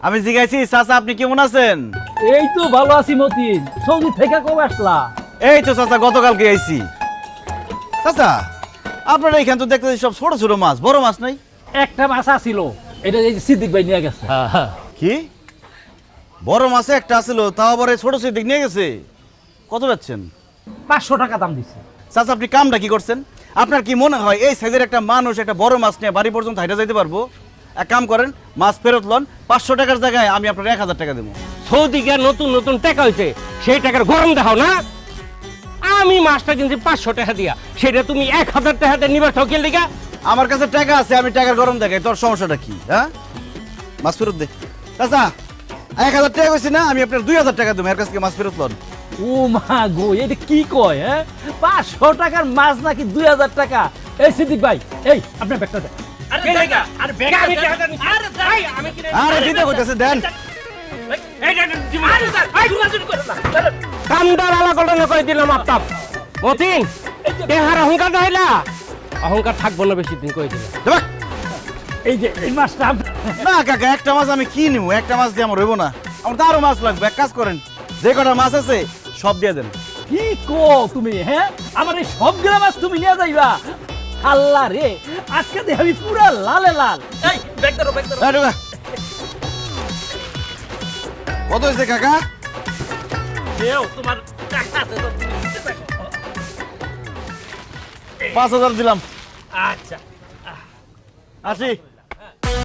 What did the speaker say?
আমি জিজ্ঞাসি চাচা আপনি কেমন আছেন? এই তো ভালো আছি মতিন। সৌদি থেকে কবে আসলা? এই তো চাচা গতকালকে আইছি। চাচা আপনারা এখানে তো দেখতেছি সব ছোট ছোট মাছ, বড় মাছ নাই। একটা মাছ আছিল, এটা এই যে সিদ্দিক ভাই নিয়ে গেছে। কি বড় মাছ একটা আছিল, তাও আবার এই ছোট সিদ্দিক নিয়ে গেছে? কত যাচ্ছেন? 500 টাকা দাম দিছে। চাচা আপনি কামটা কি করছেন? আপনার কি মনে হয় এই সাইজের একটা মানুষ একটা বড় মাছ নিয়ে বাড়ি পর্যন্ত হাইটা যাইতে পারবো? এক কাম করেন, মাছ ফেরত লন, 500 টাকার জায়গায় আমি আপনার 1000 টাকা দেবো। সৌদি গিয়ে নতুন নতুন টাকা হয়েছে, সেই টাকার গরম দেখাও না। আমি মাছটা কিনছি 500 টাকা দিয়া, সেটা তুমি 1000 টাকাতে নিবার ঠকের লিগা। আমার কাছে টাকা আছে, আমি টাকার গরম দেখাই, তোর সমস্যাটা কি? হ্যাঁ, মাছ ফেরত দে। চাচা 1000 টাকা কইছি না, আমি আপনার 2000 টাকা দেবো, এর কাছ থেকে মাছ ফেরত লন। ও মা গো, এটা কি কয়? 500 টাকার মাছ নাকি 2000 টাকা? এই সিদ্দিক ভাই, এই আপনার ব্যাগটা দেন। আরে দিতে কইতাছে দেন। কামদার আলা কলনা করে দিলাম আপনার মতিন। দেহার অহংকার হইলা, অহংকার থাকবো না বেশি দিন করে দিলাম। দেখ এই যে এই মাছটা না কাকা, একটা মাছ আমি কি নিব? একটা মাছ দিয়ে আমার হইব না, আমার তো আরো মাছ লাগবে। এক কাজ করেন, যে কটা মাছ আছে সব দিয়ে দেন। কি কো তুমি? আমার এই সবগুলা মাছ তুমি নিয়ে যাইবা? আল্লাহ রে, আজকে দেখে আমি পুরা লালে লাল। এই ব্যাগ ধরো, ব্যাগ ধরো। এই ঢোকা। কত হয়েছে কাকা? দেও তোমার টাকা আছে তো তুমি দিতে পারো। 5000 দিলাম। আচ্ছা আসি।